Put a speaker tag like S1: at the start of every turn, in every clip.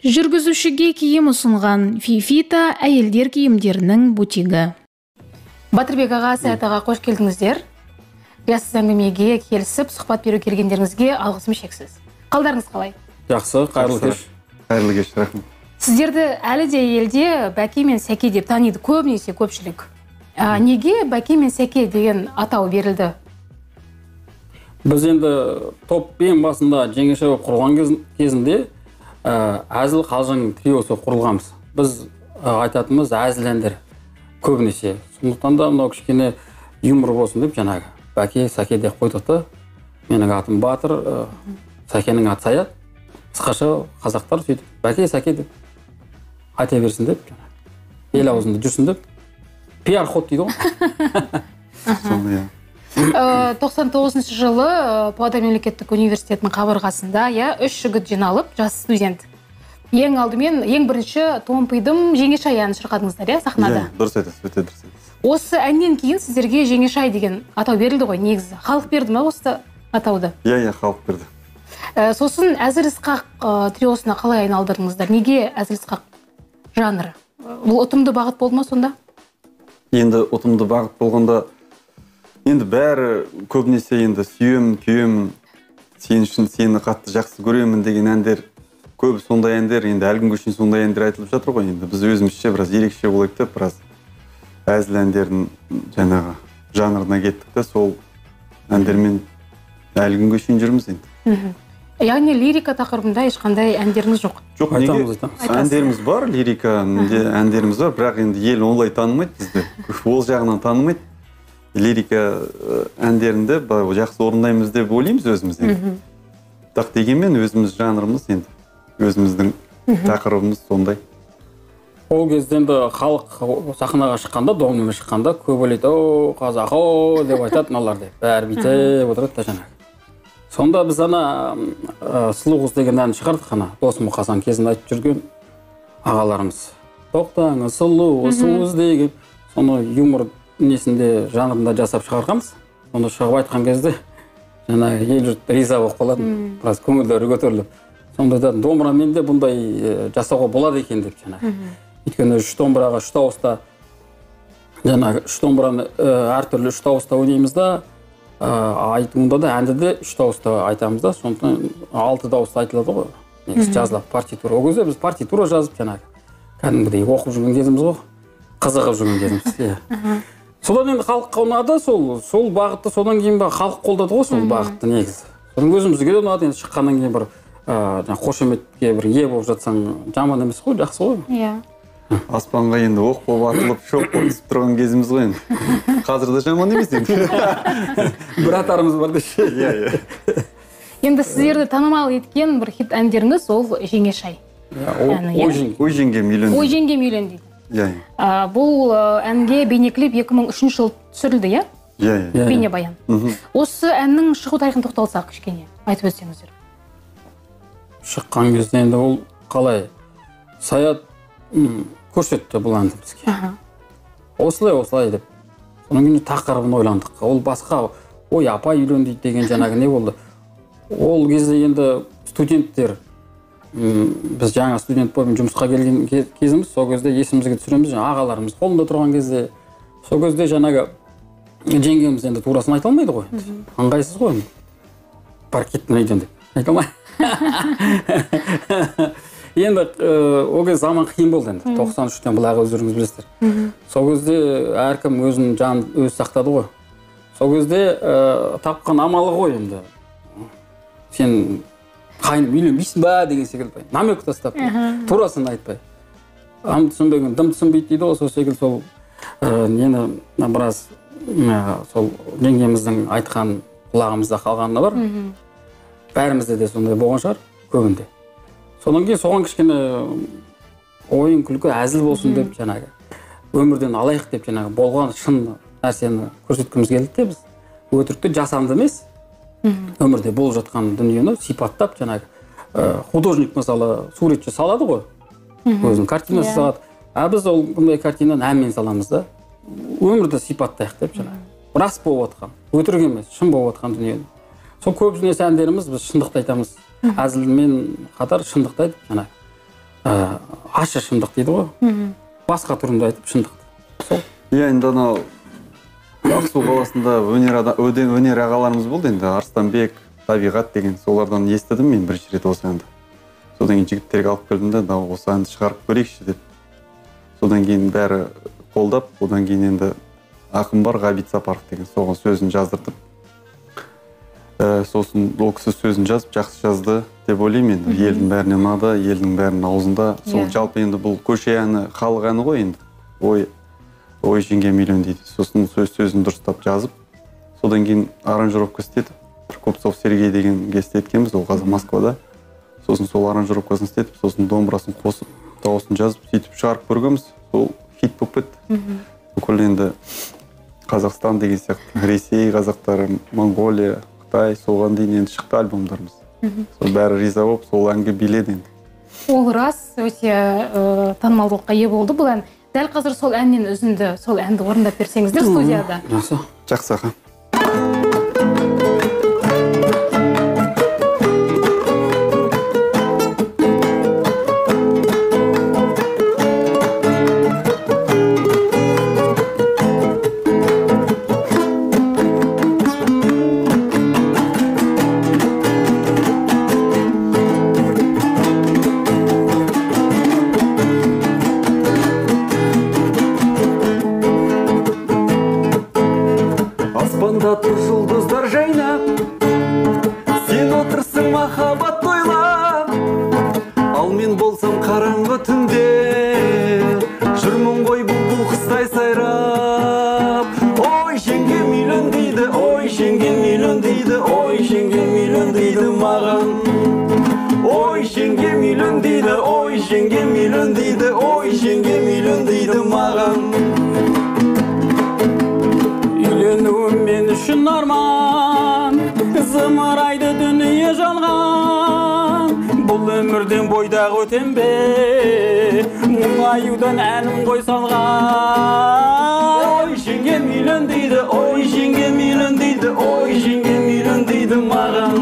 S1: Жүргізушіге киім ұсынған Фифита әйелдер киімдерінің бутигі.
S2: Батырбек аға, Саят аға, қош келдіңіздер. Риясыз әңгімеге келісіп, сұхбат беру келгендеріңізге алғысым шексіз. Қалдарыңыз қалай?
S3: Жақсы, қайырлы кеш.
S4: Қайырлы кеш, рахмет.
S2: Сіздерді әлі де елде Бәке мен Сәке деп таниды көбінесе көпшілік. Неге Бәке мен Сәке деген атау берілді?
S3: Біз енді топ ең басында жеңеше болып құрылған кезінде әзіл қалжың триосы құрылғанбыз. Біз айтатынымыз әзіл әндер көбінесе. Сондықтан да мынау кішкене юмор болсын деп жаңағы Бәке, Сәке деп қойдық та. Менің атым Батыр, Сәкенің аты Саят. Қысқаша қазақтар сөйтіп Бәке, Сәке деп айта берсін деп, ел аузында жүрсін деп. Пиар ход дейді ғой.
S2: 99 жылы Павлодар мемлекеттік университетінің қабырғасында 3 жігіт жиналып, жас студент. Ең алдымен, ең бірінші Томпидым Жеңешай әнін шырқадыңыздар, сахнада.
S4: Дұрыс айтасыз, өте дұрыс айтасыз.
S2: Осы әннен кейін сіздерге Жеңешай деген атау берілді ғой, негізі. Халық берді ме осы атауды?
S4: Иә, халық берді.
S2: Сосын Әзіл-Ысқақ триосына қалай айналдырдыңыздар? Неге Әзіл-Ысқақ жанры? Бұл ұтымды бағыт болды ма сонда?
S4: Енді ұтымды бағыт болғанда, енді бәрі көбінесе енді сүйем, күйем, сен үшін сені қатты жақсы көремін деген әндер, көбі сондай әндер, енді әлгінгі үшін сондай әндер айтылып жатыр ғой. Енді біз өзімізше біраз ерекше болайық деп, біраз әзіл әндердің жаңағы жанрына кеттік та, сол әндермен әлгінгі үшін жүрміз енді.
S2: Яғни лирика тақырыбында ешқандай әндеріңіз жоқ?
S4: Жоқ, неге? Әндеріміз бар, лирика әндеріміз бар, бірақ енді ел олай танымайды бізді, ол жағынан танымайды. Лирика әндерінде жақсы орындаймыз деп ойлаймыз өзімізден. Так дегенмен өзіміз жанрымыз енді, өзіміздің тақырыбымыз сондай.
S3: Ол кезде енді халық сахнаға шыққанда, домбырамен шыққанда көп ойлайды, о, қазақ, о деп айтады мыналар деп. Бәрі бүйтіп отырады да жаңағы. Сонда біз Сұлу қыз деген әнді шығардық ана, Досым Мұқасан кезінде айтып жүрген ағаларымыз. Тоқтаңыз сұлу қыз деген, соны юмор несінде жанрында жасап шығарғанбыз. Оны шығып айтқан кезде жаңағы ел жұрт риза болып қалады, біраз көңілдері көтеріліп. Сонда да домбырамен де бұндай жасауға болады екен деп жаңағы. Өйткені үш домбыраға үш дауыста жаңағы үш домбыраны әртүрлі үш дауыста ойнаймыз да, айтуында да әнді де үш дауыста айтамыз да, сондықтан 6 дауыста айтылады ғой. Негізі жазылады партитура. Ол кезде біз партитура жазып жаңағы кәдімгідей оқып жүрген кезіміз ғой, қызығып жүрген кезіміз. Содан енді халыққа ұнады, сол бағытты содан кейін халық қолдады ғой сол бағытты негізі. Содан өзімізге де ұнады, енді шыққаннан кейін бір қошеметке бір ие болып жатсаң жаман емес қой, жақсы ғой.
S2: Иә.
S4: Аспанға енді оқ болып атылып, шоқ болып түсіп тұрған кезіміз ғой енді. Қазір де жаман емес енді.
S3: Бір атарымыз бар деші.
S2: Енді сіздерді танымал еткен бір хит әндеріңіз ол Жеңешай.
S4: Ой жеңгем үйлен.
S2: Ой жеңгем үйлен дейді. Бұл әнге бейнеклип 2003 жыл түсірілді, иә?
S4: Иә.
S2: Бейнебаян. Осы әннің шығу тарихын тоқталсақ кішкене, айтып өтсеңіздер.
S3: Шыққан кезде енді ол қалай Саят көрсетті бұл әнді бізге. Осылай деп. Соның күні тақырыбын ойландық. Ол басқа, ой апа үйленді деген жаңағы не болды. Ол кезде енді студенттер, біз жаңа студент болып жұмысқа келген кезіміз, сол кезде есімізге түсіреміз, ағаларымыз қолында тұрған кезде, сол кезде жаңағы жеңгеміз енді турасын айта алмайды ғой. Аңғайсыз ғой. Паркеттен үйден деп айта алмай. Енді ол кезде заман қиын болды енді. 93-тен бұлағы өздеріңіз білесіздер. Сол кезде әркім өзінің жанын өз сақтады ғой. Сол кезде тапқан амалы ғой енді. Сен қайным үйленбейсің ба деген секілді. Намек тастап, турасын айтпай. Ам түсінбеген, дым түсінбейді дейді ғой, сол секілді сол нені біраз сол жеңгеміздің айтқан құлағымызда қалғанына бар. Бәрімізде де сондай болған шығар, көбінде. Содан кейін соған кішкене ойын күлкі әзіл болсын деп жаңағы өмірден алайық деп жаңағы болған шын нәрсені көрсеткіміз келді де біз. Өтірікті жасанды емес, өмірде болып жатқан дүниені сипаттап жаңағы художник мысалы суретші салады ғой, өзінің картинасы салады. Біз ол бұндай картинаны әнмен саламыз да, өмірді сипаттайық деп жаңағы. Рас болып жатқан, өтірік емес, шын болып жатқан дүниені. Сол көп жүрген әндеріміз біз шындықты айтамыз. Әзілмен қатар шындықты айтып жаңағы. ащы шындық дейді ғой. Басқа түрінде айтып шындық. Сол.
S4: Енді анау Ақсу қаласында өнер ағаларымыз болды енді. Арыстанбек, Табиғат деген солардан естідім мен бірінші рет осы әнді. Содан кейін жігіттерге алып келдім де, осы әнді шығарып көрейікші деп. Содан кейін бәрі қолдап, одан кейін енді ақын бар Ғабит Сапаров деген, соған сөзін жаздырдым. Сосын ол кісі сөзін жазып, жақсы жазды деп ойлаймын енді. Елдің бәріне ұнады, елдің бәрінің аузында. Сол жалпы енді бұл көше әні, халық әні ғой енді. Ой жеңге миллион дейді. Сосын сөзін дұрыстап жазып, содан кейін аранжировка істетіп, Копцов Сергей деген істеткенбіз, ол қазір Москвада. Сосын сол аранжировкасын істетіп, сосын домбырасын қосып, дауысын жазып, сөйтіп шығарып көргенбіз. Сол хит болып кетті. Бүкіл енді Қазақстан деген сияқты, Ресей қазақтары, Монғолия, Қытай, соған дейін енді шықты альбомдарымыз. Сол бәрі риза болып, сол әнге биледі енді.
S2: Ол рас, өте танымалдылыққа ие болды бұл ән. Дәл қазір сол әннен үзінді, сол әнді орындап берсеңіздер студияда.
S4: Жақсы аға.
S5: Тұр жұлдыздар жайнап, сен отырсың махаббат тойлап, ал мен болсам қараңғы түнде, жүрмін ғой бұл құстай сайрап. Ой жеңге миллион дейді, ой жеңге миллион дейді, ой жеңге миллион дейді маған. Ой жеңге миллион дейді, ой жеңге миллион дейді, ой жеңге миллион дейді маған.
S3: Үйленуім мен үшін арман, зымырайды дүние жалған. Бұл өмірден бойдағы өтем бе, мұңаюдан әнім ғой салған.
S5: Ой жеңге миллион дейді, ой жеңге миллион дейді, ой жеңге миллион дейді маған.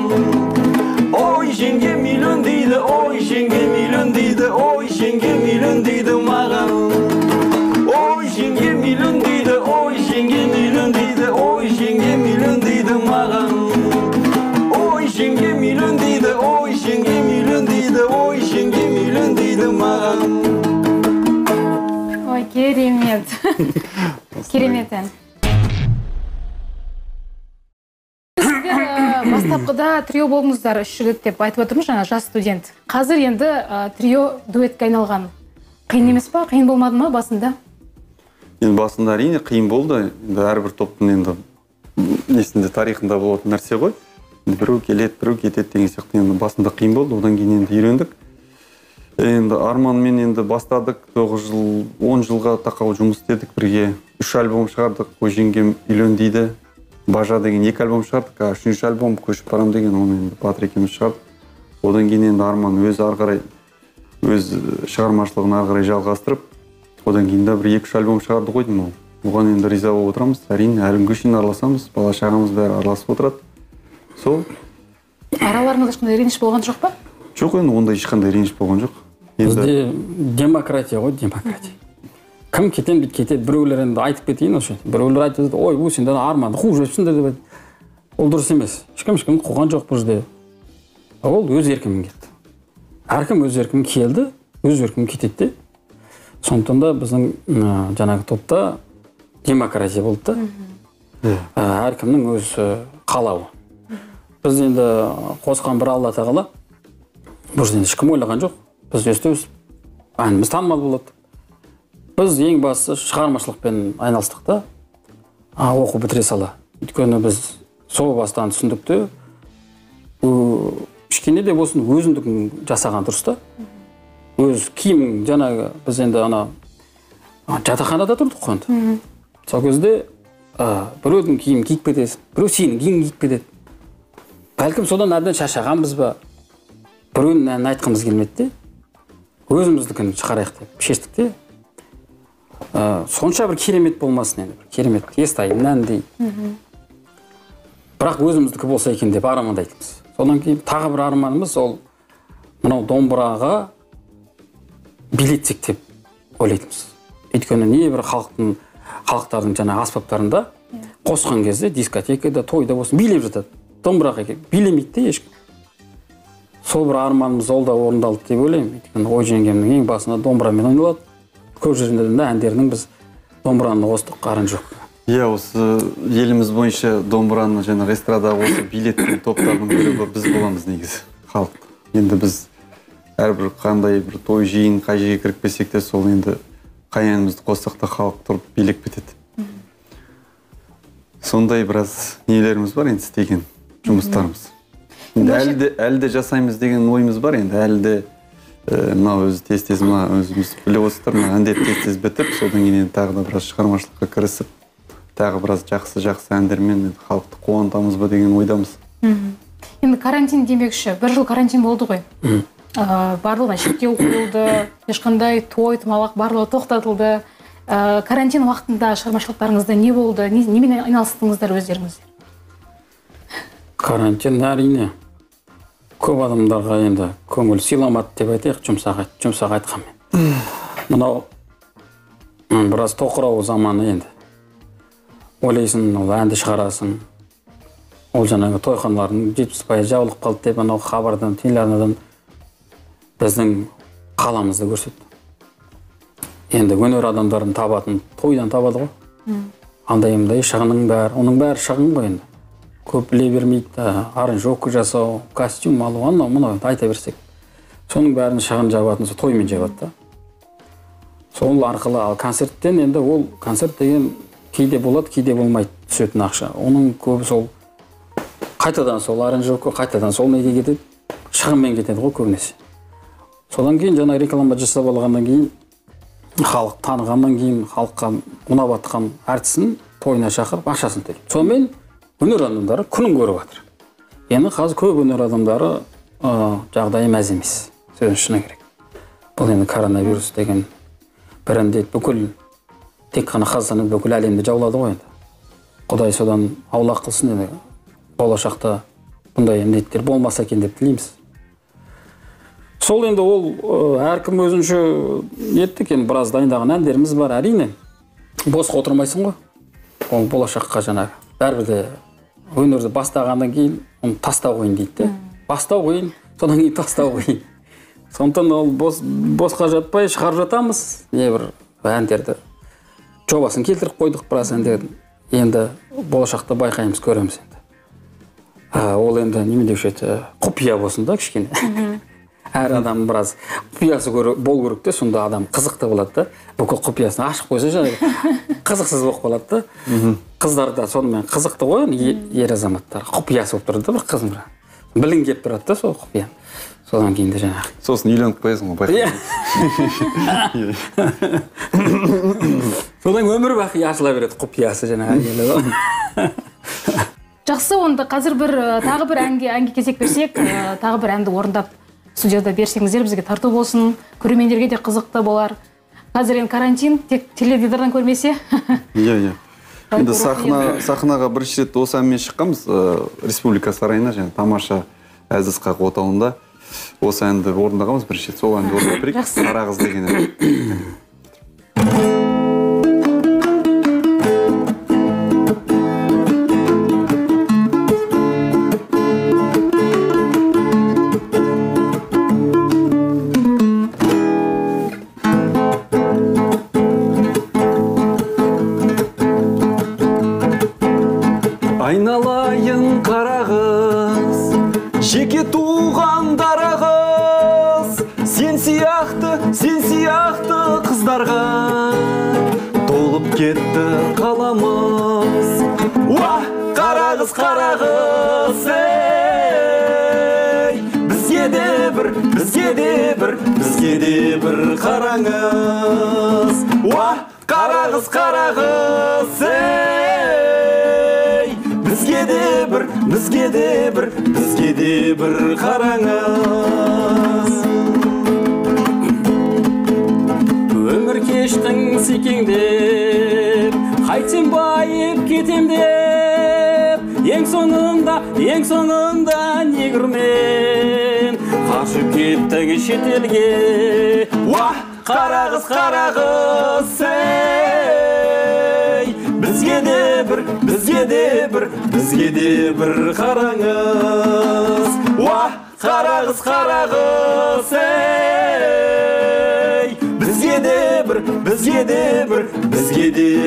S5: Ой жеңге миллион дейді, ой жеңге миллион дейді, ой жеңге миллион дейді маған. Ой жеңге миллион дейді, ой жеңге миллион дейді, ой жеңге миллион дейді маған. Ой жеңге миллион дейді, ой жеңге миллион дейді, ой жеңге миллион дейді маған.
S2: Ой, керемет. Керемет ән. Сіздер бастапқыда трио болдыңыздар, үш жігіт деп айтып отырмыз, жаңа жас студент. Қазір енді трио дуэтке айналған. Қиын емес па? Қиын болмады ма басында?
S4: Енді басында әрине қиын болды. Енді әрбір топтың енді несінде тарихында болатын нәрсе ғой. Біреу келеді, біреу кетеді деген сияқты. Енді басында қиын болды, одан кейін енді үйрендік. Енді Арманмен енді бастадық, 9 жыл, 10 жылға тақау жұмыс істедік бірге. 3 альбом шығардық, Ой жеңгем миллион дейді. Бажа деген 2 альбом шығардық, 3-ші альбом Көшіп барам деген, оны енді Батыр екеуміз шығардық. Одан кейін енді Арман өзі ары қарай өз шығармашылығын ары қарай жалғастырып, одан кейін де бір 2-3 альбом шығарды ғой деймін. Оған енді риза болып отырамыз. Әрине әлі күнге шейін араласамыз, бала шағамыз бәрі араласып отырады. Сол.
S2: Араларыңызда ешқандай реніш болған жоқ па?
S4: Жоқ, енді ондай ешқандай реніш болған жоқ.
S3: Бізде демократия ғой, демократия. Кім кетен бит кетеді, біреулер енді айтып кетейін осы. Біреулер айтып, ой, бұл сендер Арманды қуып жүрсіңдер деп айтты. Ол дұрыс емес. Ешкім қуған жоқ бұл жерде. Ол өз еркімен кетті. Әркім өз еркімен келді, өз еркімен кетеді де. Сондықтан да біздің жаңағы топта демократия болды да. Әркімнің өз қалауы. Біз енді қосқан бір Алла тағала, бұл жерде ешкім ойлаған жоқ. Біз өстіп әніміз танымал болады. Біз ең басты шығармашылықпен айналыстық та, оқу бітіре сала. Өйткені біз сол бастан түсіндік те, кішкене де болсын өзіндігін жасаған дұрыс та. Өз киім, жаңағы біз енді жатақханада тұрдық қой енді. Сол кезде біреудің киім киіп кетесің, біреу сенің киім киіп кетеді. Бәлкім содан әбден шаршағанбыз ба, біреудің әнін айтқымыз келмеді де, өзіміздікін шығарайық деп шештік те. Сонша бір керемет болмасын енді, керемет естайын әндей. Бірақ өзіміздікі болса екен деп армандайтынбыз. Содан кейін тағы бір арманымыз ол мынау домбыраға билетсек деп ойлайтынбыз. Өйткені небір халықтардың жаңа аспаптарында қосқан кезде дискотекада, тойда болсын билеп жатады. Домбыраға билемейді де ешкім. Сол бір арманымыз ол да орындалды деп ойлаймын. Өйткені ой жеңгемнің ең басында домбырамен ойналады. Көп жерінде де әндерінің біз домбыраны қостық, аранжировка.
S4: Иә, осы еліміз бойынша домбыраны және эстрада осы билеттің топтардың бірі біз боламыз негізі, халық. Енді біз әрбір қандай бір той жиын қай жерге кіріп келсек те сол енді қай әнімізді қоссақ та халық тұрып билеп кетеді. Сондай біраз нелеріміз бар енді істеген жұмыстарымыз. Енді әлі де жасаймыз деген ойымыз бар енді, әлі де мына өзі тез-тез мына өзіміз біліп отырсыздар, мына әндер тез-тез бітіп, содан кейін тағы да біраз шығармашылыққа кірісіп, тағы біраз жақсы әндермен халықты қуантамыз ба деген ойдамыз.
S2: Енді карантин демекші, бір жыл карантин болды ғой. Барлығына шектеу қойылды, ешқандай той, томалақ барлығы тоқтатылды. Карантин уақытында шығармашылықтарыңызда не болды? Немен айналыстыңыздар өздеріңіз?
S3: Карантин әрине көп адамдарға енді көңіл сыйламады деп айтайық, жұмсақ айтқанмен. Мынау біраз тоқырау заманы енді. Ойлайсың, ол әнді шығарасың. Ол жаңағы тойханалардың 70% жабылып қалды деп анау хабардан, телеарнадан біздің қаламызды көрсетті. Енді өнер адамдарын табатын тойдан табады ғой. Андай шығының бәрі, оның бәрі шығын ғой енді. Көп біле бермейді, аранжировка жасау, костюм алу, анау айта берсек. Соның бәрін шығын жабатын, тоймен жабады да. Сол арқылы ал концерттен енді ол концерт деген кейде болады, кейде болмайды түсетін ақша. Оның көбі сол қайтадан сол аранжировка, қайтадан сол неге кетеді, шығынмен кетеді ғой көбінесе. Содан кейін жаңа реклама жасап алғаннан кейін, халық танығаннан кейін, халыққа ұнап атқан әртісін тойына шақырып ақшасын төлейді. Сонымен өнер адамдары күнін көріп жатыр. Енді қазір көп өнер адамдары жағдайы мәз емес. Сөздің шыны керек. Бұл енді коронавирус деген бір індет бүкіл тек қана Қазақстанның бүкіл әлемді жаулады ғой енді. Құдай содан аулақ қылсын енді. Болашақта бұндай індеттер болмаса екен деп тілейміз. Сол енді ол әркім өзінше еттік, енді біраз дайындаған әндеріміз бар, әрине. Босқа отырмайсың ғой. Ол болашаққа жаңағы. Бәрібір де өнерді бастағаннан кейін оны тастау қиын дейді. Бастау қиын, содан кейін тастау қиын. Сондықтан ол босқа жатпай шығарып жатамыз. Небір әндерді жобасын келтіріп қойдық біраз әндерді. Енді болашақта байқаймыз, көреміз енді. Ол енді неме деуші еді, құпия болсын да кішкене. Әр адам біраз құпиясы бол керек те, сонда адам қызықты болады да. Бүкіл құпиясын ашып қойса жаңағы қызықсыз болып қалады да. Қыздар да сонымен қызықты ғой, ер азаматтар құпиясы болып тұрады да, бір қызым бір. Білін келіп тұрады да сол құпия. Содан кейін де жаңағы.
S4: Сосын үйленіп қоясың ғой, байқаймыз.
S3: Содан өмір бақи ашыла береді құпиясы жаңағы.
S2: Жақсы, онда қазір тағы бір әнге кезек берсек, тағы бір әнді орындап студияда берсеңіздер бізге тарту болсын, көрермендерге де қызықты болар. Қазір енді карантин, тек теледидардан көрмесе.
S4: Иә. Енді сахнаға бірінші рет осы әнмен шыққанбыз, Республика сарайына, және тамаша Әзізқақ отауында. Осы әнді орындағанбыз бірінші рет, сол әнді орындап берейік. Қара қыз деген ән.
S5: Айналайын қара қыз, жеке туған дара қыз, сен сияқты қыздарға толып кетті қаламыз. Уа, қара қыз, ей, бізге де бір қараңыз. Уа, қара қыз, ей, бізге де бір қараңыз.
S3: Өмір кештің секеңдеп, қайтсем байып кетем деп, ең соңында негірмен қашып кеттің шетелге.
S5: Уа, қарағыз қарағыз ей бізге де бір қараңыз уа қарағыз қарағыз ей бізге де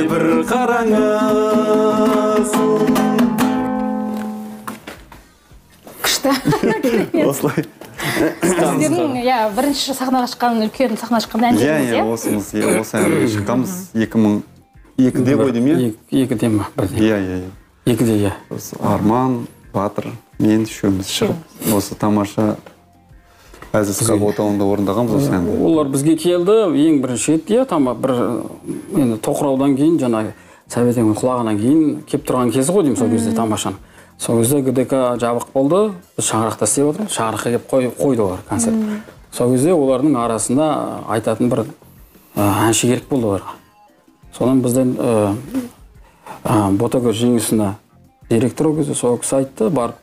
S5: бір қараңыз.
S2: Күшті.
S4: Осылай.
S2: Сіздердің бірінші сахнаға шыққан, үлкен сахнаға шыққан әндеріңіз,
S4: Осы әнге шыққанбыз 2002-де ғой деймін, иә?
S3: 2-де ма?
S4: Иә.
S3: 2-де, иә.
S4: Арман, Батыр, мен үшеуміз шығып, осы тамаша Әзіс-Қақ отауында орындағанбыз осы әнді.
S3: Олар бізге келді, ең бірінші рет, енді тоқыраудан кейін, жаңағы Сәбетеңнің құлағынан кейін кеп тұрған кезі ғой деймін сол кезде тамашаны. Сол кезде ГДК жабық болды, біз шаңырақта істеп отырмыз, шаңыраққа келіп қойды олар концерт. Сол кезде олардың арасында айтатын бір әнші керек болды оларға. Содан бізден Ботагөз Жеңісіна директор ол кезде сол кісі айтты, барып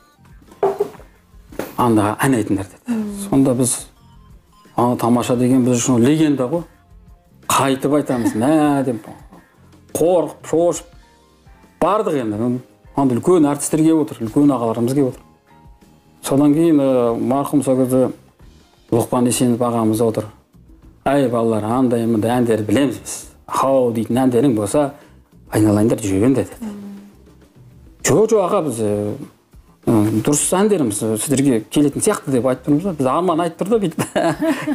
S3: анда ән айтыңдар деді. Сонда біз тамаша деген біз үшін легенда ғой. Қайтып айтамыз, мә деп қорқып, шошып бардық енді. Анда үлкен артистер келіп отыр, үлкен ағаларымыз келіп отыр. Содан кейін марқұм сол кезде Лұқпан Есенов ағамыз отыр. Әй балалар, андай әндер білеміз біз. Хау дейтін әндерің болса, айналайындар жүрген деді. Жоқ аға, біз дұрыс әндеріміз сіздерге келетін сияқты деп айтып тұрмыз. Біз Арман айтып тұрды бүйтіп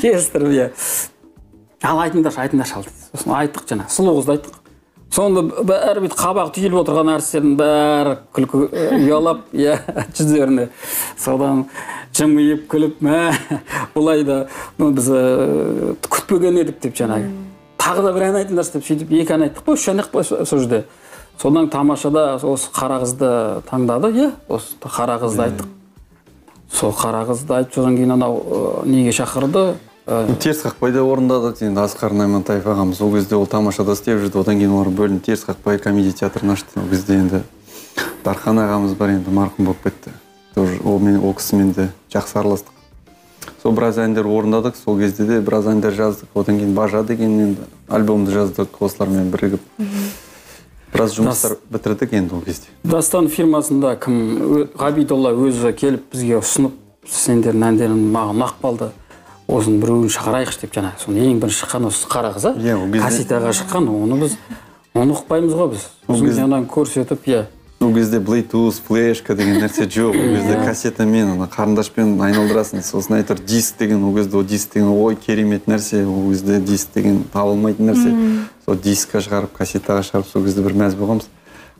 S3: келістіріп. Ал айтыңдаршы ал. Сосын айттық жаңа, сұлу қызды айттық. Сонда бәрі бүйтіп қабағы түйіліп отырған әртістердің бәрі күлкі ұялап, жүздеріне. Содан жымиып күліп, бұлай да біз күтпеген едік деп жаңағы. Тағы да бір ән айтыңдаршы деп сөйтіп 2 ән айттық қой, 3 ән айттық қой сол жерде. Содан тамашада осы Қарағызды таңдады, осы Қарағызды айттық. Сол Қарағызды айтып содан кейін анау неге шақырды.
S4: Теріс қақпайда орындадық, енді Асқар Наймантаев ағамыз ол кезде ол тамашада істеп жүрді, одан кейін олар бөлініп Теріс қақпай комедия театрын ашты. Ол кезде енді Дархан ағамыз бар, енді марқұм болып кетті. Ол кісімен де жақсы араластық. Сол біраз әндер орындадық, сол кезде де біраз әндер жаздық. Одан кейін Бажа деген енді альбомды жаздық осылармен бірігіп. Біраз жұмыстар бітірдік енді ол кезде.
S3: Дастан фирмасында кім Ғабидолла өзі келіп бізге ұсынып, сендердің әндерің маған мақпалды. Осының біреуін шығарайықшы деп жаңа. Соны ең бірінші шыққан осы Қарағыз, кассетаға шыққан, оны ұқпаймыз ғой біз. Сосын жаңадан көрсетіп,
S4: Ол кезде Bluetooth, флешка деген нәрсе жоқ. Ол кезде кассетамен, қарындашпен айналдырасың. Сосын айтыр диск деген, ол кезде диск деген ой керемет нәрсе. Ол кезде диск деген табылмайтын нәрсе. Сол дискқа шығарып, кассетаға шығарып, сол кезде бір мәз болғанбыз.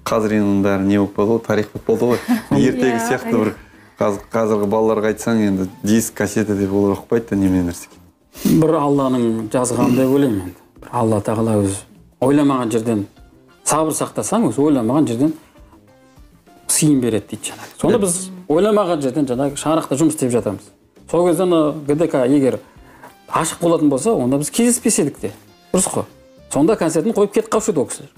S4: Қазір енді бәрі не болып қалды ғой, тарих болып қалды ғой. Ертегі сияқты бір қазіргі балаларға айтсаң енді диск, кассета деп олар ұқпайды да немен нәрсе.
S3: Бір Алланың жазғаны деп ойлаймын енді. Алла тағала өзі ойламаған жерден сабыр сақтасаң, өзі ойламаған жерден сыйын береді дейді жаңағы. Сонда біз ойламаған жерден жаңағы шаңырақта жұмыс істеп жатамыз. Сол кезде ГДК егер ашық болатын болса, онда біз кездеспес едік те. Дұрыс қой. Сонда концертін қойып кетіп қалушы еді ол кісілер.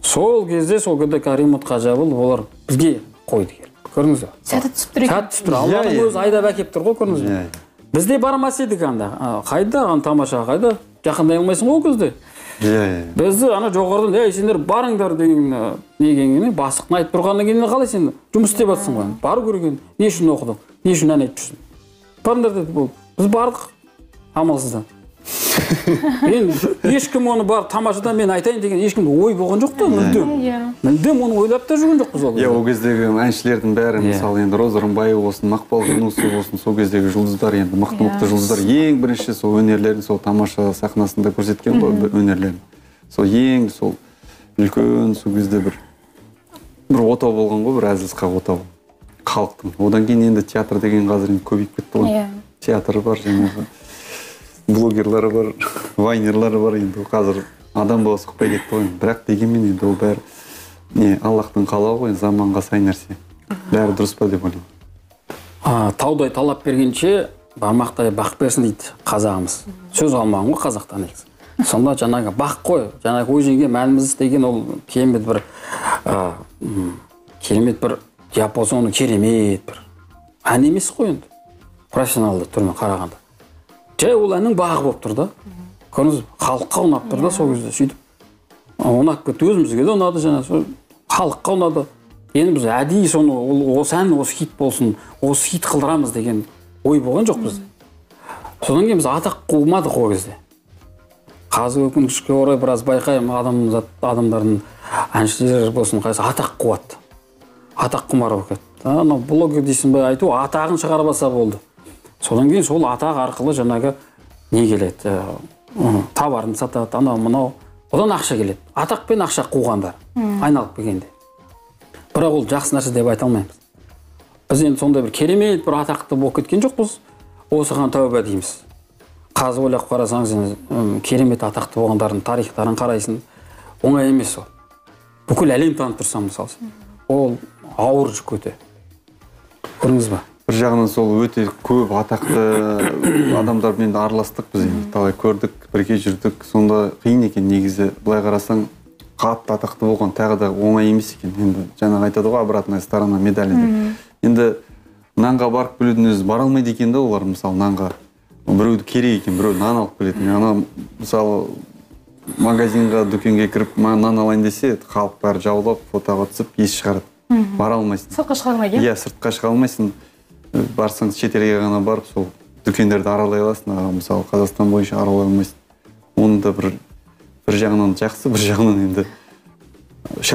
S3: Сол кезде сол ГДК ремонтқа жабылып, олар бізге қойды. Көрдіңіз бе?
S2: Сәті түсіп тұр екен.
S3: Сәті түсіп тұр. Алланың өзі айдап әкеп тұр ғой, көрдіңіз бе? Бізде бармас едік анда. Қайда тамаша, қайда жақындай алмайсың ғой ол кезде. Бізді жоғарыдан, сендер барыңдар деген негенге, бастықтың айтып тұрғаннан кейін қалай сен жұмыс істеп жатсың ғой? Бару керек енді. Не үшін оқыдың? Не үшін ән айтып жүрсің? Барыңдар деді бұл. Біз бардық амалсыздан. Ешкім оны барып тамашадан мен айтайын деген ешкімде ой болған жоқ та, мүлдем оны ойлап та жүрген жоқпыз ол.
S4: Ол кездегі әншілердің бәрі, мысалы енді Роза Рымбаева болсын, Мақпал Жүнісова болсын, сол кездегі жұлдыздар, енді мықты жұлдыздар ең бірінші сол өнерлерін сол тамаша сахнасында көрсеткен ғой өнерлерін. Сол ең сол үлкен сол кезде бір отау болған ғой, бір Әзіс-Қақ отау халықтың. Одан кейін енді театр деген қазір көбейіп кетті ғой. Театр бар, жаңағы блогерлары бар, вайнерлары бар, енді қазір адам баласы көпей кетті ғой. Бірақ дегенмен енді ол бәрі Аллахтың қалауы ғой, заманға сай нәрсе. Бәрі дұрыс па деп ойлаймын.
S3: Таудай талап бергенше бармақтай бақ берсін дейді қазағымыз. Сөз алмаған ғой қазақтан негізі. Сонда жаңағы бақ қой, жаңағы ой жеңге мәніміз деген ол керемет бір диапазоны керемет бір ән емес қой енді. Профессионалды түрмен қарағанда. Жай ол әннің бағы болып тұр да. көрдіңіз бе, халыққа ұнап тұр да сол кезде сөйтіп ұнап кетті, өзімізге де ұнады, жаңағы халыққа ұнады. Енді біз әдейі соны осы ән осы хит болсын, осы хит қылдырамыз деген ой болған жоқ бізде. Содан кейін біз атақ қумадық ол кезде. Қазір өкінішке орай біраз байқаймын, адамдардың әншілер болсын қайсы атақ қуады. Атақ құмар болып кетті. Анау блогер дейсің бе, айту атағын шығарбаса болды. Содан кейін сол атақ арқылы жаңағы не келеді, товарын сатады, анау мынау, одан ақша келеді. Атақ пен ақша қуғандар айналып келгенде. Бірақ ол жақсы нәрсе деп айта алмаймыз. Біз енді сондай бір керемет бір атақты болып кеткен жоқпыз. Осыған тәуба дейміз. Қазір ойлап қарасаңыз, керемет атақты болғандардың тарихтарын қарайсың, оңай емес ол. Бүкіл әлем танып тұрсам мысалы. Ол ауыр жүк өте. Көрдіңіз ба?
S4: бір жағынан сол өте көп атақты адамдармен араластық біз енді талай көрдік, бірге жүрдік. Сонда қиын екен негізі. Былай қарасаң қатты атақты болған тағы да оңай емес екен. Енді жаңағы айтады ғой, обратная сторона медали деп. Енді нанға барып келудің өзі бара алмайды екен да олар, мысалы нанға. Біреуді керек екен, біреу нан алып келетін. Ана мысалы магазинға, дүкенге кіріп нан алайын десе, халық бәрі жаулап, фотоға түсіп, ес шығарады. Бара алмайсың.
S2: Сыртқа шыға алмайды.
S4: Иә, сыртқа шыға алмайсың. Барсаң шетелге ғана барып, сол дүкендерді аралай аласың. Мысалы Қазақстан бойынша аралай алмайсың. Оны да бір жағынан жақсы, бір жағынан енді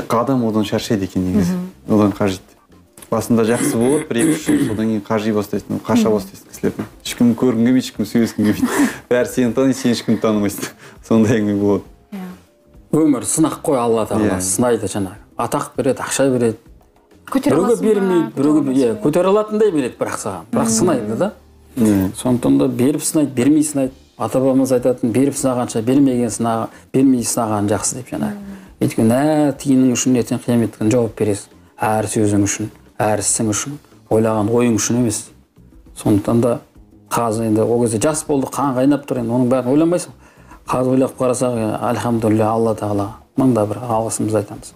S4: адам одан шаршайды екен негізі. Одан қажет. Басында жақсы болып, 1-2 жыл, содан кейін қажи бастайсың, қаша бастайсың кісілерден. Ешкім көргің келмейді, ешкім сөйлескің келмейді. Бәрі сені таниды, сен ешкімді танымайсың. Сондай әңгіме болады.
S3: Өмір сынақ қой, Алла тағала сынайды жаңағы. Атақ береді, ақша береді. Біреуге бермейді, біреуге көтере алатындай береді, бірақ саған. Бірақ сынайды да. Сондықтан да беріп сынайды, бермей сынайды. Ата-бабамыз айтатын, беріп сынағанша бермей сынаған жақсы деп жаңағы. Өйткені тиының үшін ертең қиямет күні жауап бересің. Әр сөзің үшін, әр ісің үшін, ойлаған ойың үшін емес. Сондықтан да қазір енді ол кезде жас болды, қан қайнап тұр, енді оның бәрін ойланбайсың. Қазір ойлап қарасақ, альхамдулилля, Алла тағалаға мыңда бір алғысымызды айтамыз.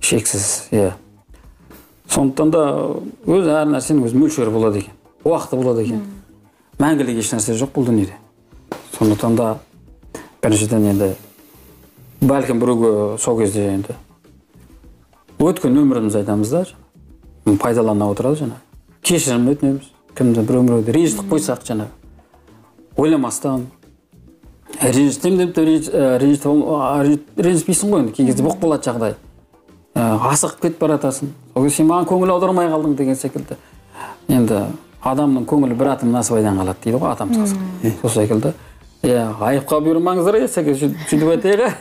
S3: Шексіз, Сондықтан да өз әр нәрсенің өз мөлшері болады екен, уақыты болады екен. Мәңгілік еш нәрсе жоқ бұл дүниеде. Сондықтан да біріншіден енді бәлкім біреуге сол кезде енді өткен өмірімізді айтамыз да, пайдалана отырады жаңағы. Кешірім өтінеміз, кімді біреуді ренжітіп қойсақ жаңағы. Ойламастан ренжітпейсің ғой енді, кей кезде болып қалады жағдай. Асығып кетіп баратасың. Сол сен маған көңіл аудармай қалдың деген секілді. Енді адамның көңілі бір атым насыбайдан қалады дейді ғой атамыз қазақ. Сол секілді. Айыпқа бұйырмаңыздар, сөйтіп айтайық.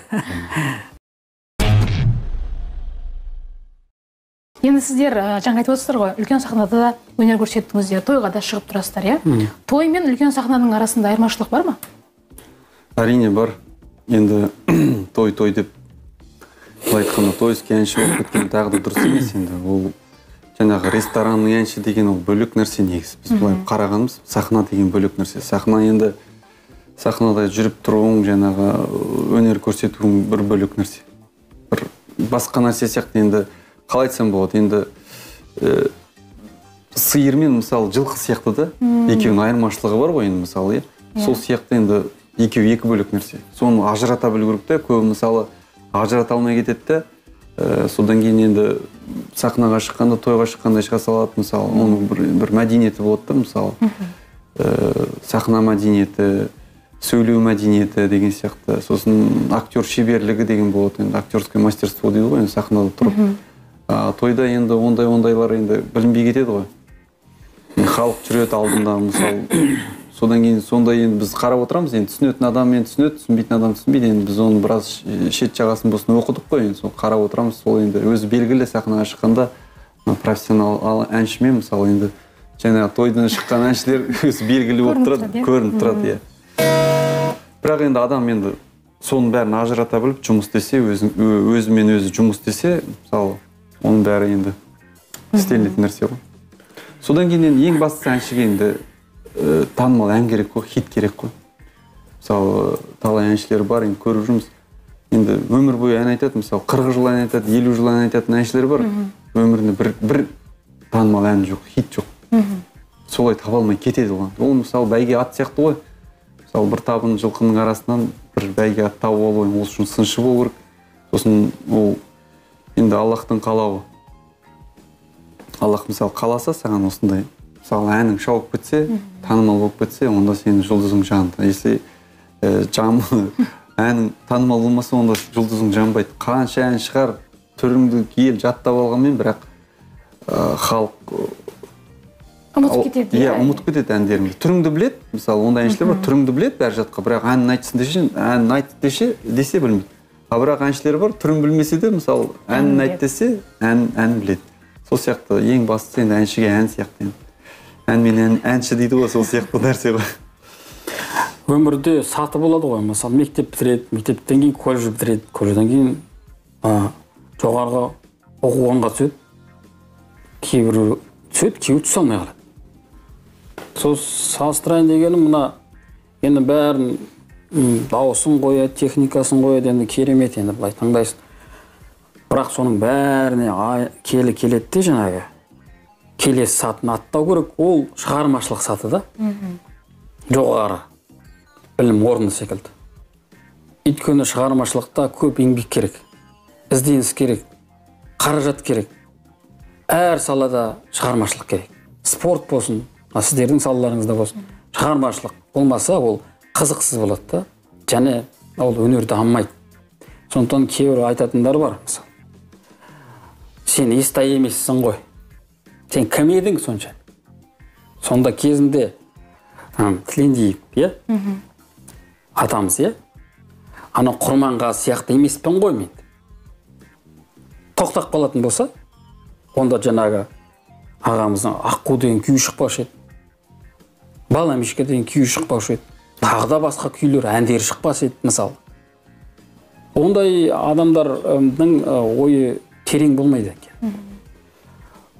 S2: Енді сіздер жаңа айтып отырсыздар ғой, үлкен сахнада да өнер көрсеттіңіздер, тойға да шығып тұрасыздар, иә? Той мен үлкен сахнаның арасында айырмашылық бар ма?
S4: Әрине бар. Енді той деп айтқанда тойский әнші болып кеткен тағы да дұрыс емес енді. Ол жаңағы ресторанның әнші деген ол бөлек нәрсе негізі. Біз былай қарағанымыз, сахна деген бөлек нәрсе. Сахна енді сахнада жүріп тұруың, жаңағы өнер көрсетуің бір бөлек нәрсе. Бір басқа нәрсе сияқты енді қалай айтсам болады, енді сиыр мен мысалы жылқы сияқты да, екеуінің айырмашылығы бар ғой енді мысалы, сол сияқты енді екеуі екі бөлек нәрсе. Соны ажырата білу керек те, көбі мысалы ажырата алмай кетеді де, содан кейін енді сахнаға шыққанда, тойға шыққанда шыға салады, мысалы, оның бір мәдениеті болады да, мысалы, сахна мәдениеті, сөйлеу мәдениеті деген сияқты, сосын актер шеберлігі деген болады, енді актерское мастерство дейді ғой, енді сахнада тұрып. Тойда енді ондайлар енді білінбей кетеді ғой. Халық жүреді алдында, мысалы, содан кейін сонда енді біз қарап отырамыз, енді түсінетін адам енді түсінеді, түсінбейтін адам түсінбейді, енді біз оны біраз шет жағасын болсын оқыдық қой, енді сол қарап отырамыз, сол енді өзі белгілі сахнаға шыққанда профессионал әншімен мысалы енді жаңағы тойдан шыққан әншілер өзі белгілі болып тұрады, көрініп тұрады, Бірақ енді адам енді соның бәрін ажырата біліп жұмыс істесе, өзімен өзі жұмыс істесе, мысалы, оның бәрі енді істелінетін нәрсе ғой. Содан кейін ең бастысы әншіге енді танымал ән керек қой, хит керек қой. Мысалы, талай әншілер бар, енді көріп жүрміз. Енді өмір бойы ән айтады, мысалы, 40 жыл ән айтады, 50 жыл ән айтатын әншілер бар. Өмірінде бір танымал ән жоқ, хит жоқ. Солай таба алмай кетеді оған. Ол мысалы бәйге ат сияқты ғой. мысалы бір табын жылқының арасынан бір бәйге ат тауып алу ол үшін сыншы болу керек. Сосын ол енді Аллахтың қалауы. Аллах мысалы қаласа саған осындай, мысалы әнің шауып кетсе, танымал болып кетсе, онда сенің жұлдызың жанды. Если әнің танымал болмаса, онда жұлдызың жанбайды. Қанша ән шығар, түріңді ел жаттап алғанмен, бірақ халық
S2: ұмытып кетеді.
S4: Иә, ұмытып кетеді әндеріңді. Түріңді біледі, мысалы онда әншілер бар, түріңді біледі бәр жатқа, бірақ әнін айтсын десе, әнін айт десе білмейді. А бірақ әншілер бар, түрін білмесе де, мысалы әнін айт десе, әнін біледі. Сол сияқты ең бастысы енді әншіге ән сияқты. Ән мен әнші дейді ғой, сол сияқты нәрсе ғой.
S3: Өмірде саты болады ғой, мысалы мектеп бітіреді, мектептен кейін колледж бітіреді, колледжден кейін жоғарғы оқуға түседі. Кейбір түседі, кейбір түсе алмай қалады. Сол салыстырайын дегенім мына енді бәрін дауысын қояды, техникасын қояды, енді керемет, енді былай таңдайсың. Бірақ соның бәріне келеді де жаңағы келесі сатын аттау керек, ол шығармашылық саты да. Жоғары білім орны секілді. Өйткені шығармашылықта көп еңбек керек, ізденіс керек, қаражат керек. Әр салада шығармашылық керек. Спорт болсын, сіздердің салаларыңызда болсын, шығармашылық болмаса, ол қызықсыз болады да, және ол өнер дамымайды. Сондықтан кейбір айтатындар бар, мысалы. Сен естай емессің ғой. Сен кім едің сонша? Сонда кезінде Тілендиев, иә? Атамыз, иә? Ана Құрманға сияқты емеспін ғой мен. Тоқтап қалатын болса, онда жаңағы ағамыздың Аққу деген күй шықпаушы еді. Баламешке деген күй шықпаушы еді. Тағы да басқа күйлер, әндері шықпас еді, мысалы. Ондай адамдардың ойы терең болмайды екен.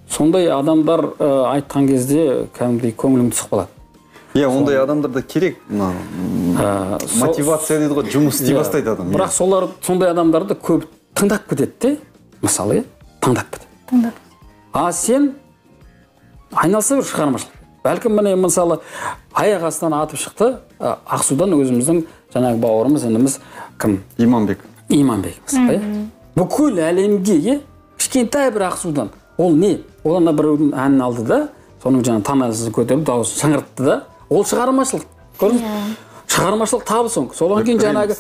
S3: Сондай адамдар айтқан кезде кәдімгідей көңілің түсіп қалады.
S4: Иә, ондай адамдарда керек, мотивация дейді ғой, жұмыс істей бастайды адам.
S3: Бірақ сондай адамдарды көп тыңдап кетеді де, мысалы, тыңдап кетеді. А сен айналса бір шығармашылық. Бәлкім міне мысалы аяқ астынан атып шықты, Ақсудан өзіміздің жаңағы бауырымыз, ініміз кім?
S4: Иманбек.
S3: Мысалы, бүкіл әлемге, кішкентай бір Ақсудан. Ол не? Ол ана біреудің әнін алды да, соның жаңағы танасын көтеріп, дауысын шыңғыртты да. Ол шығармашылық. Көрдіңіз? Шығармашылық табыс соң. Содан кейін жаңағы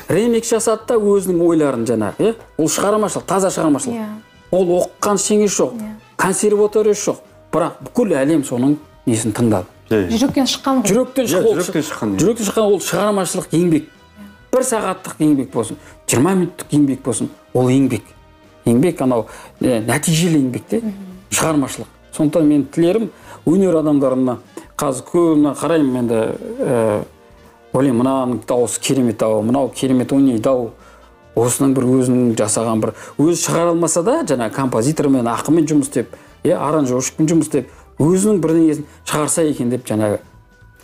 S3: ремикс жасады да өзінің ойларын жаңағы, ол шығармашылық, таза шығармашылық. Ол оқыған ештеңесі жоқ, консерваториясы жоқ. Бірақ бүкіл әлем соның несін тыңдады.
S2: Жүректен шыққан ғой.
S3: Жүректен шыққан ол шығармашылық еңбек. 1 сағаттық еңбек болсын, 20 минуттық еңбек болсын, ол еңбек. Еңбек анау нәтижелі еңбек те, шығармашылық. Сондықтан мен тілерім өнер адамдарына қазір көбіне қараймын, енді ойлаймын, мынаның дауысы керемет ау, мынау керемет ойнайды ау. Осының бір өзінің жасаған бір өзі шығара алмаса да, жаңа композитормен, ақынмен жұмыс істеп, аранжировщикпен жұмыс істеп, өзінің бірдеңесін шығарса екен деп жаңағы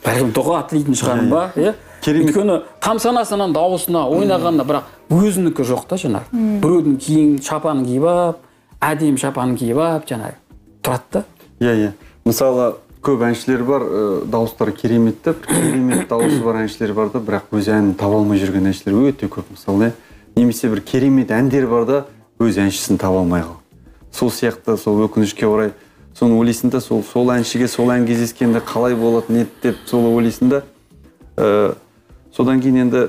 S3: бәлкім дұға тілейтін шығармын ба, өйткені тамсанасынан дауысына, ойнағанына, бірақ өзінікі жоқ та жаңағы. Біреудің киім шапанын киіп алып, әдемі шапанын киіп алып жаңағы тұрады да.
S4: Иә. Мысалы, көп әншілер бар, дауыстары керемет те, керемет дауысы бар әншілер бар да, бірақ өз әнін таба алмай жүрген әншілер өте көп, мысалы, немесе бір керемет әндер бар да, өз әншісін таба алмай қалды. Сол сияқты, сол өкінішке орай, соны ойлайсың да, сол әншіге, сол ән кездескенде қалай болады, не деп сол ойлайсың да. Содан кейін енді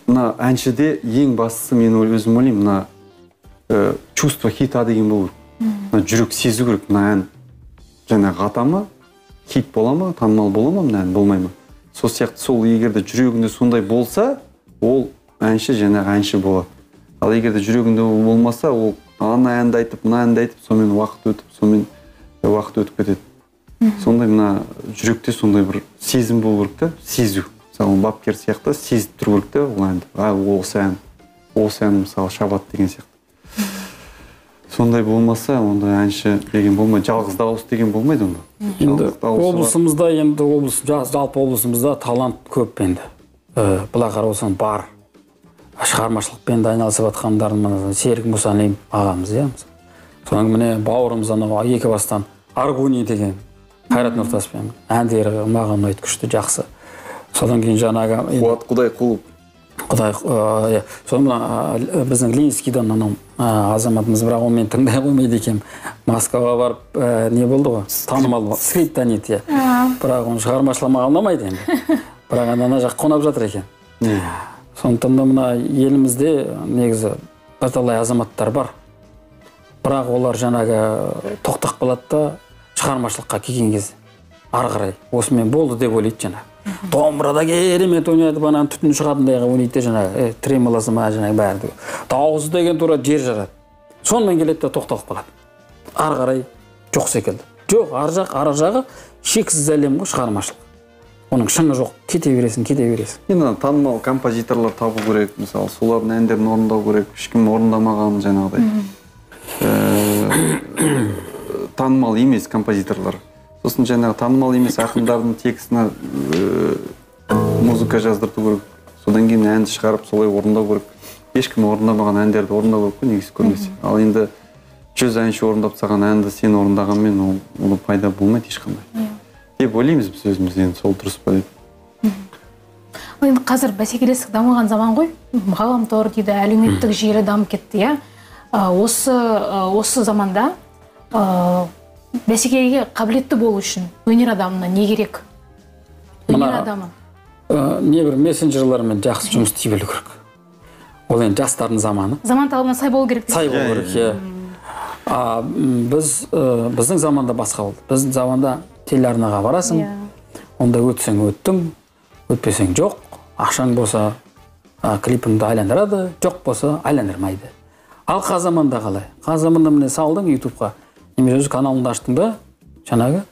S4: мына әншіде ең бастысы мен өзім ойлаймын, мына чувство хита деген болу керек. Жүрек сезу керек, мына ән жаңағы ата ма, хит бола ма, танымал бола ма, мына ән болмай ма. Сол сияқты сол егерде жүрегінде сондай болса, ол әнші жаңағы әнші болады. Ал егерде жүрегінде болмаса, ол ана әнді айтып, мына әнді айтып, сонымен уақыт өтіп кетеді. Сондай мына жүректе сондай бір сезім болу керек та, сезу. Мысалы, бапкер сияқты сезіп тұру керек та, ол әнді. Осы ән мысалы шабат деген сияқты. Сондай болмаса, онда әнші деген болмайды, жалғыз дауыс деген болмайды онда.
S3: Енді облысымызда, жалпы облысымызда талант көп енді. Бұла қараусан бар. Шығармашылықпен де айналысып жатқандардың Серік Мұсалим ағамыз, иә. Соның міне бауырымыз анау екі бастан Аргуни деген Қайрат Нұртаспен әндері маған ұнайды, күшті, жақсы. Содан кейін жаңағы
S4: Қуат Құдайқұлов.
S3: Соны біздің Ленинскийдан анау азаматымыз, бірақ оны мен тыңдай қоймайды екенмін. Москваға барып не болды ғой, танымал скриптонит, бірақ оны шығармашылығыма ұнамайды енді. Бірақ ана жақ қонап жатыр екен. Сондықтан да мына елімізде негізі бірталай азаматтар бар. Бірақ олар жаңағы тоқтақ қалады да шығармашылыққа келген кезде ары қарай осымен болды деп ойлайды жаңағы. Домбырада керемет ойнайды, банан түтін шығатындайға ойнайды жаңағы, тремолосы ма жаңағы бәрі. Дауысы деген тура жер жарады. Сонымен келеді де тоқталып қалады. Ары қарай жоқ секілді. Жоқ, ары жағы шексіз әлем ғой шығармашылық. Оның шыңы жоқ, кете бересің.
S4: Енді танымал композиторлар табу керек, мысалы, солардың әндерін орындау керек, ешкім орындамаған жаңағыдай. Танымал емес композиторлар. Сосын жаңағы танымал емес ақындардың текстіне музыка жаздырту керек. Содан кейін әнді шығарып солай орындау керек. Ешкім орындамаған әндерді орындау керек қой, негізі көрмесе. Ал енді 100 әнші орындап тастаған әнді сен орындағанмен ол пайда болмайды ешқандай. Деп ойлаймыз біз өзіміз, енді сол дұрыс па деп.
S2: Енді қазір бәсекелестік дамыған заман ғой. Ғаламтор дейді, әлеуметтік желі дамып кетті, иә. Осы заманда бәсекеге қабілетті болу үшін өнер адамына не керек? Өнер адамы
S3: небір мессенджерлермен жақсы жұмыс істей білу керек. Ол енді жастардың заманы.
S2: Заман талабына сай болу керек.
S3: Сай болу керек, біздің заманда басқа болды. Біздің заманда телеарнаға барасың, онда өтсең өттің, өтпесең жоқ, ақшаң болса клипіңді айландырады, жоқ болса айландырмайды. Ал қазаманда қалай? Қазаманда міне салдың ютубқа, немесе өз каналыңды аштың да, жаңағы,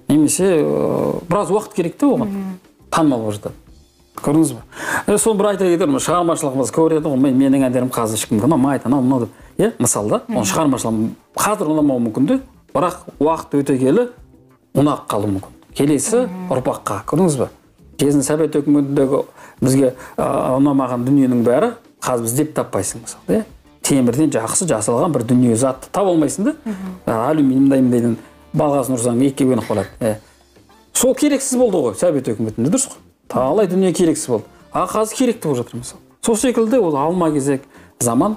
S3: немесе біраз уақыт керек те оған, танымал болып жатады. Көрдіңіз бе? Соны бір айта кетермін, шығармашылығымыз көреді ғой, менің әндерім қазір ешкімге ұнамайды, анау деп. Мысалы да, оның шығармашылығым қазір ұнамауы мүмкін де, бірақ уақыт өте келе ұнап қалуы мүмкін. Келесі ұрпаққа, көрдіңіз бе? Кезінде Совет өкіметіндегі бізге ұнамаған дүниенің бәрі қазір біз деп таппайсың, мысалы, темірден жақсы жасалған бір дүние затты таба алмайсың да, алюминиумдайын балғасын ұрсаң екіге бөлініп қалады. Сол керексіз болды ғой Совет өкіметінде, дұрыс қой? Талай дүние керексіз болды. Қазір керекті болып жатыр мысалы. Сол секілді ол алма кезек заман.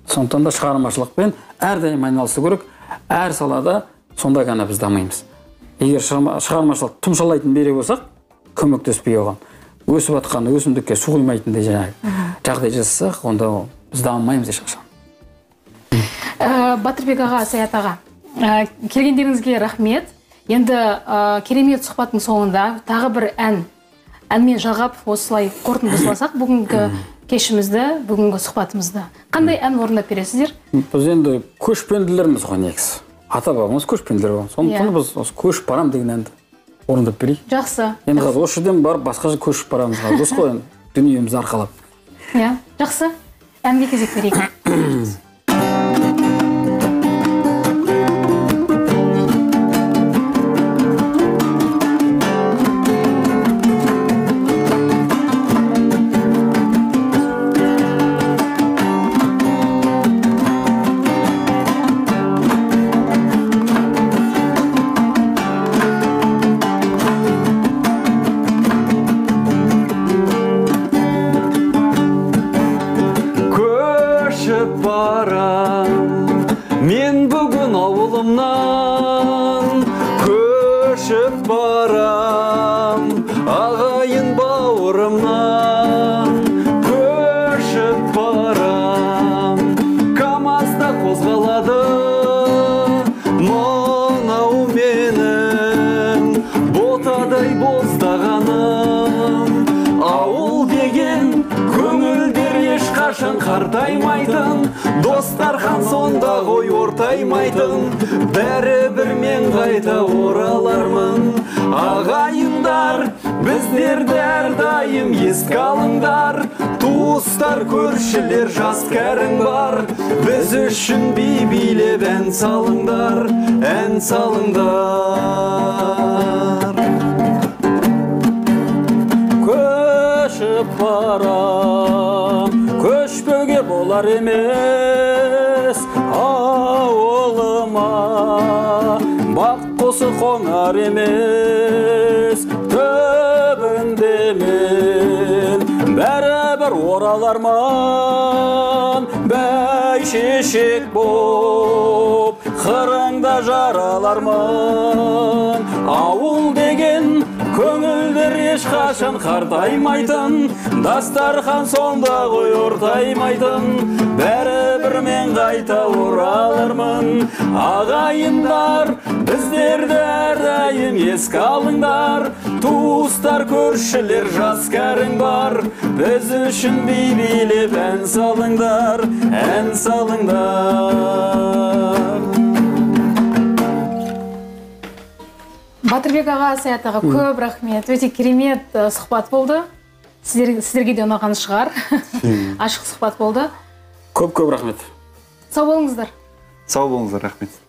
S3: Сондықтан да шығармашылықпен әрдайым айналысу керек. Әр салада сонда ғана біз дамимыз. Егер шығармашылық тұмшалайтын бере болсақ, көмектеспей оған, өсіп жатқан өсімдікке су құймайтындай жаңағы жағдай жасасақ, онда біз дамымаймыз ешқашан.
S2: Батырбек аға, Саят аға, келгендеріңізге рахмет. Енді керемет сұхбаттың соңында тағы бір әнмен жалғап осылай қорытындыласақ бүгінгі кешімізді, бүгінгі сұхбатымызды. Қандай ән орындап бересіздер?
S3: Біз енді көшпенділерміз ғой негізі. Ата-бабамыз көшпенділер ғой. Сондықтан біз көшіп барам деген әнді орындап берейік.
S2: Жақсы.
S3: Енді қазір осы жерден барып басқа жерге көшіп барамыз. Дұрыс қой енді, дүниемізді арқалап.
S2: Иә, жақсы. Әнге кезек берейік.
S5: Қартаймайтын, достархан сонда ғой ортаймайтын, бәрібір мен қайта оралармын. Ағайындар, біздерді әрдайым еске алыңдар, туыстар, көршілер, жас кәрің бар, біз үшін би билеп ән салыңдар, ән салыңдар.
S3: Көшіп барам, көшпеуге болар емес ауылыма, бақ осы қоңар емес төбінде мен бәрібір ораларман бәйшешек боп қырыңда жараларман ауыл деген көңілдер ешқашан қартаймайтын дастархан сонда ғой ортаймайтын бәрібір мен қайта оралармын ағайындар біздерді әрдайым еске алыңдар туыстар көршілер жас кәрің бар біз үшін би билеп ән салыңдар ән салыңдар.
S2: Батырбек аға, Саят аға көп рахмет. Өте керемет сұхбат болды. Сіздерге де ұнаған шығар. Ашық сұхбат болды.
S3: Көп рахмет.
S2: Сау болыңыздар.
S4: Сау болыңыздар, рахмет.